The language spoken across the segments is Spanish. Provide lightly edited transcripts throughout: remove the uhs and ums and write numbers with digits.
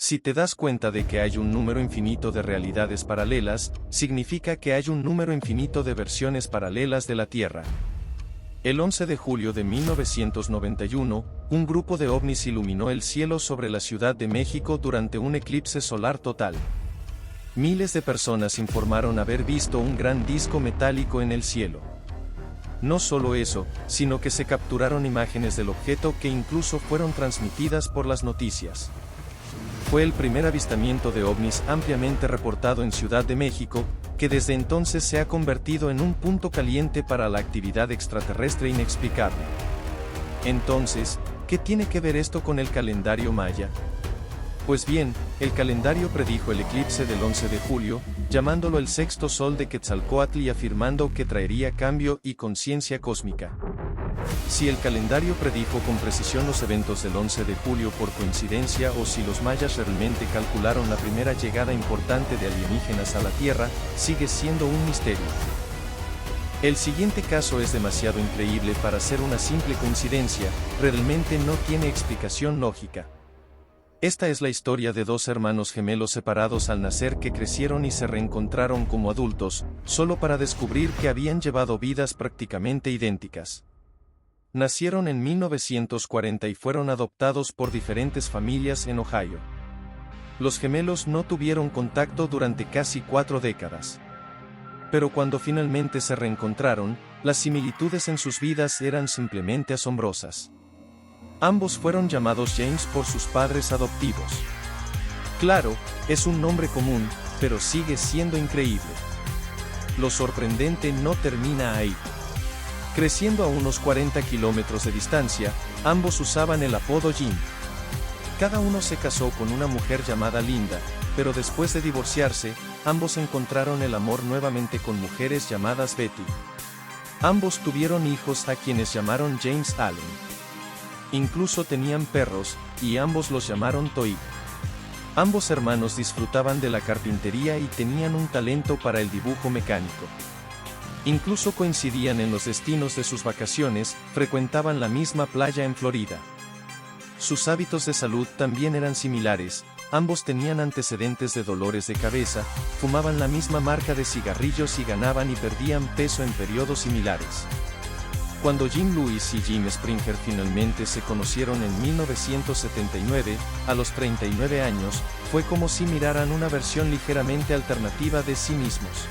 Si te das cuenta de que hay un número infinito de realidades paralelas, significa que hay un número infinito de versiones paralelas de la Tierra. El 11 de julio de 1991, un grupo de ovnis iluminó el cielo sobre la Ciudad de México durante un eclipse solar total. Miles de personas informaron haber visto un gran disco metálico en el cielo. No solo eso, sino que se capturaron imágenes del objeto que incluso fueron transmitidas por las noticias. Fue el primer avistamiento de ovnis ampliamente reportado en Ciudad de México, que desde entonces se ha convertido en un punto caliente para la actividad extraterrestre inexplicable. Entonces, ¿qué tiene que ver esto con el calendario maya? Pues bien, el calendario predijo el eclipse del 11 de julio, llamándolo el sexto sol de Quetzalcóatl y afirmando que traería cambio y conciencia cósmica. Si el calendario predijo con precisión los eventos del 11 de julio por coincidencia o si los mayas realmente calcularon la primera llegada importante de alienígenas a la Tierra, sigue siendo un misterio. El siguiente caso es demasiado increíble para ser una simple coincidencia, realmente no tiene explicación lógica. Esta es la historia de dos hermanos gemelos separados al nacer que crecieron y se reencontraron como adultos, solo para descubrir que habían llevado vidas prácticamente idénticas. Nacieron en 1940 y fueron adoptados por diferentes familias en Ohio. Los gemelos no tuvieron contacto durante casi 4 décadas. Pero cuando finalmente se reencontraron, las similitudes en sus vidas eran simplemente asombrosas. Ambos fueron llamados James por sus padres adoptivos. Claro, es un nombre común, pero sigue siendo increíble. Lo sorprendente no termina ahí. Creciendo a unos 40 kilómetros de distancia, ambos usaban el apodo Jim. Cada uno se casó con una mujer llamada Linda, pero después de divorciarse, ambos encontraron el amor nuevamente con mujeres llamadas Betty. Ambos tuvieron hijos a quienes llamaron James Allen. Incluso tenían perros, y ambos los llamaron Toy. Ambos hermanos disfrutaban de la carpintería y tenían un talento para el dibujo mecánico. Incluso coincidían en los destinos de sus vacaciones, frecuentaban la misma playa en Florida. Sus hábitos de salud también eran similares, ambos tenían antecedentes de dolores de cabeza, fumaban la misma marca de cigarrillos y ganaban y perdían peso en periodos similares. Cuando Jim Lewis y Jim Springer finalmente se conocieron en 1979, a los 39 años, fue como si miraran una versión ligeramente alternativa de sí mismos.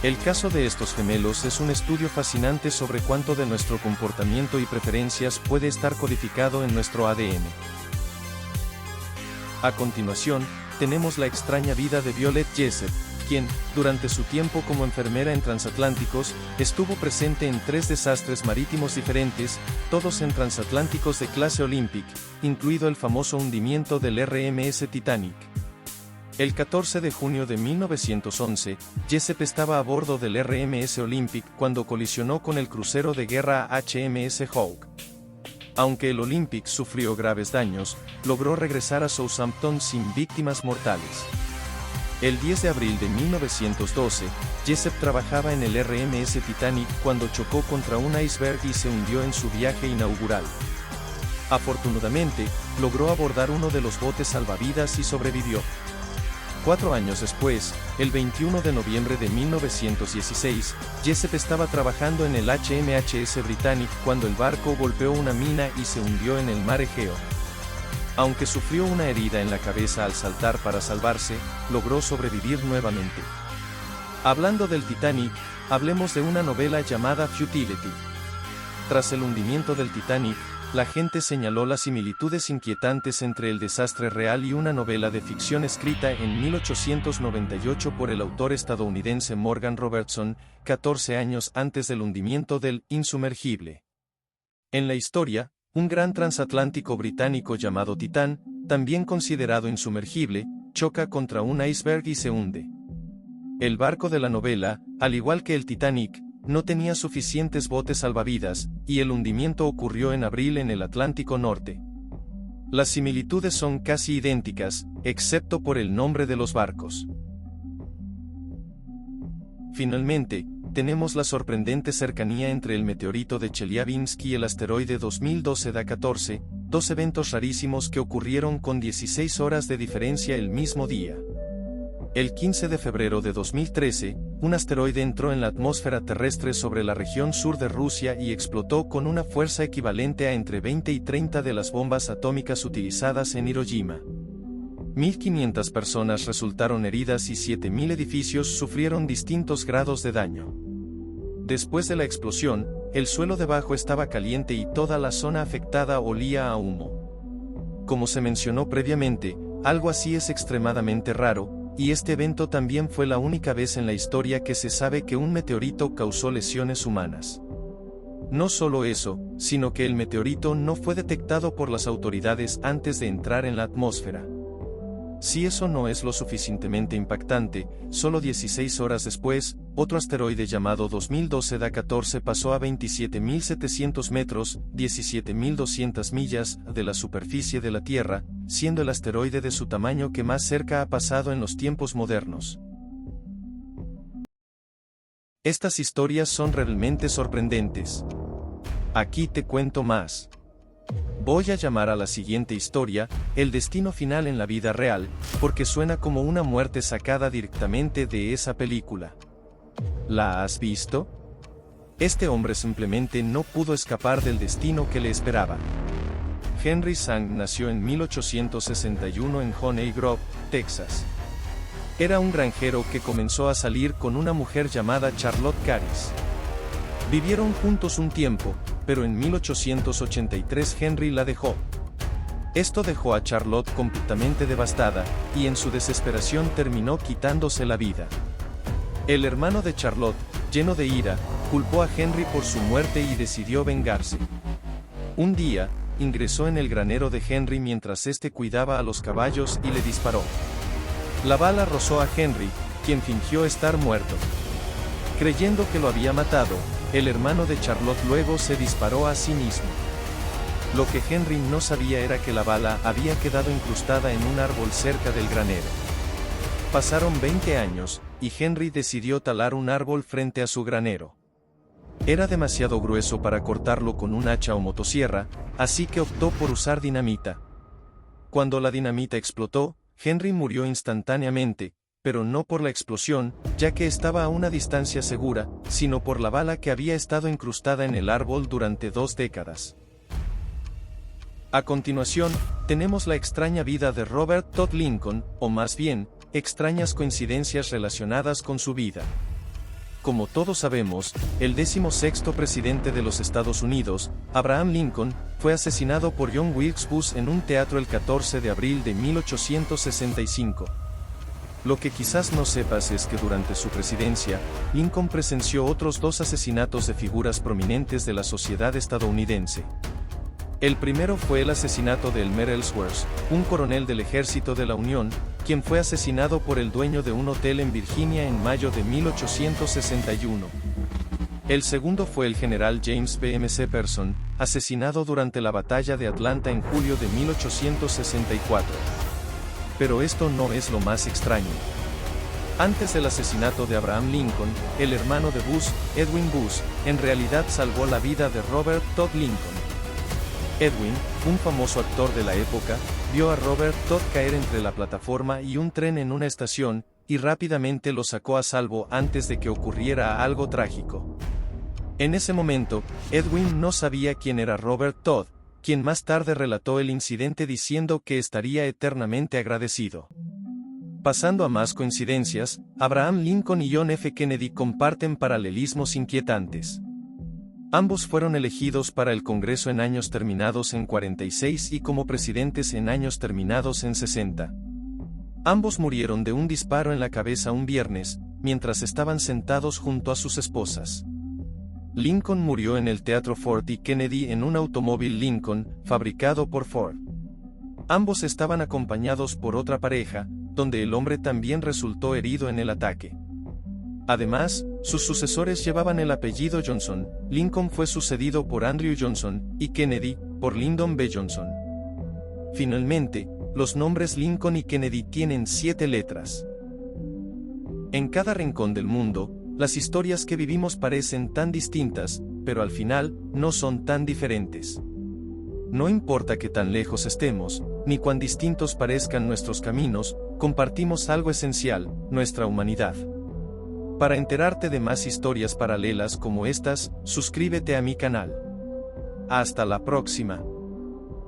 El caso de estos gemelos es un estudio fascinante sobre cuánto de nuestro comportamiento y preferencias puede estar codificado en nuestro ADN. A continuación, tenemos la extraña vida de Violet Jessep, quien, durante su tiempo como enfermera en transatlánticos, estuvo presente en 3 desastres marítimos diferentes, todos en transatlánticos de clase Olympic, incluido el famoso hundimiento del RMS Titanic. El 14 de junio de 1911, Jessep estaba a bordo del RMS Olympic cuando colisionó con el crucero de guerra HMS Hawke. Aunque el Olympic sufrió graves daños, logró regresar a Southampton sin víctimas mortales. El 10 de abril de 1912, Jessep trabajaba en el RMS Titanic cuando chocó contra un iceberg y se hundió en su viaje inaugural. Afortunadamente, logró abordar uno de los botes salvavidas y sobrevivió. 4 años después, el 21 de noviembre de 1916, Jessep estaba trabajando en el HMHS Britannic cuando el barco golpeó una mina y se hundió en el mar Egeo. Aunque sufrió una herida en la cabeza al saltar para salvarse, logró sobrevivir nuevamente. Hablando del Titanic, hablemos de una novela llamada Futility. Tras el hundimiento del Titanic, la gente señaló las similitudes inquietantes entre el desastre real y una novela de ficción escrita en 1898 por el autor estadounidense Morgan Robertson, 14 años antes del hundimiento del insumergible. En la historia, un gran transatlántico británico llamado Titán, también considerado insumergible, choca contra un iceberg y se hunde. El barco de la novela, al igual que el Titanic, no tenía suficientes botes salvavidas, y el hundimiento ocurrió en abril en el Atlántico Norte. Las similitudes son casi idénticas, excepto por el nombre de los barcos. Finalmente, tenemos la sorprendente cercanía entre el meteorito de Chelyabinsk y el asteroide 2012 Da-14, dos eventos rarísimos que ocurrieron con 16 horas de diferencia el mismo día. El 15 de febrero de 2013, un asteroide entró en la atmósfera terrestre sobre la región sur de Rusia y explotó con una fuerza equivalente a entre 20 y 30 de las bombas atómicas utilizadas en Hiroshima. 1.500 personas resultaron heridas y 7.000 edificios sufrieron distintos grados de daño. Después de la explosión, el suelo debajo estaba caliente y toda la zona afectada olía a humo. Como se mencionó previamente, algo así es extremadamente raro, y este evento también fue la única vez en la historia que se sabe que un meteorito causó lesiones humanas. No solo eso, sino que el meteorito no fue detectado por las autoridades antes de entrar en la atmósfera. Si eso no es lo suficientemente impactante, solo 16 horas después, otro asteroide llamado 2012 DA14 pasó a 27.700 metros, 17.200 millas, de la superficie de la Tierra, siendo el asteroide de su tamaño que más cerca ha pasado en los tiempos modernos. Estas historias son realmente sorprendentes. Aquí te cuento más. Voy a llamar a la siguiente historia, el destino final en la vida real, porque suena como una muerte sacada directamente de esa película. ¿La has visto? Este hombre simplemente no pudo escapar del destino que le esperaba. Henry Sang nació en 1861 en Honey Grove, Texas. Era un granjero que comenzó a salir con una mujer llamada Charlotte Caris. Vivieron juntos un tiempo, pero en 1883 Henry la dejó. Esto dejó a Charlotte completamente devastada, y en su desesperación terminó quitándose la vida. El hermano de Charlotte, lleno de ira, culpó a Henry por su muerte y decidió vengarse. Un día, ingresó en el granero de Henry mientras éste cuidaba a los caballos y le disparó. La bala rozó a Henry, quien fingió estar muerto. Creyendo que lo había matado, el hermano de Charlotte luego se disparó a sí mismo. Lo que Henry no sabía era que la bala había quedado incrustada en un árbol cerca del granero. Pasaron 20 años, y Henry decidió talar un árbol frente a su granero. Era demasiado grueso para cortarlo con un hacha o motosierra, así que optó por usar dinamita. Cuando la dinamita explotó, Henry murió instantáneamente, pero no por la explosión, ya que estaba a una distancia segura, sino por la bala que había estado incrustada en el árbol durante 2 décadas. A continuación, tenemos la extraña vida de Robert Todd Lincoln, o más bien, extrañas coincidencias relacionadas con su vida. Como todos sabemos, el 16º presidente de los Estados Unidos, Abraham Lincoln, fue asesinado por John Wilkes Booth en un teatro el 14 de abril de 1865. Lo que quizás no sepas es que durante su presidencia, Lincoln presenció otros 2 asesinatos de figuras prominentes de la sociedad estadounidense. El primero fue el asesinato de Elmer Ellsworth, un coronel del Ejército de la Unión, quien fue asesinado por el dueño de un hotel en Virginia en mayo de 1861. El segundo fue el general James B. McPherson, asesinado durante la batalla de Atlanta en julio de 1864. Pero esto no es lo más extraño. Antes del asesinato de Abraham Lincoln, el hermano de Booth, Edwin Booth, en realidad salvó la vida de Robert Todd Lincoln. Edwin, un famoso actor de la época, vio a Robert Todd caer entre la plataforma y un tren en una estación, y rápidamente lo sacó a salvo antes de que ocurriera algo trágico. En ese momento, Edwin no sabía quién era Robert Todd, quien más tarde relató el incidente diciendo que estaría eternamente agradecido. Pasando a más coincidencias, Abraham Lincoln y John F. Kennedy comparten paralelismos inquietantes. Ambos fueron elegidos para el Congreso en años terminados en 46 y como presidentes en años terminados en 60. Ambos murieron de un disparo en la cabeza un viernes, mientras estaban sentados junto a sus esposas. Lincoln murió en el Teatro Ford y Kennedy en un automóvil Lincoln, fabricado por Ford. Ambos estaban acompañados por otra pareja, donde el hombre también resultó herido en el ataque. Además, sus sucesores llevaban el apellido Johnson. Lincoln fue sucedido por Andrew Johnson, y Kennedy, por Lyndon B. Johnson. Finalmente, los nombres Lincoln y Kennedy tienen 7 letras. En cada rincón del mundo, las historias que vivimos parecen tan distintas, pero al final, no son tan diferentes. No importa que tan lejos estemos, ni cuán distintos parezcan nuestros caminos, compartimos algo esencial, nuestra humanidad. Para enterarte de más historias paralelas como estas, suscríbete a mi canal. Hasta la próxima.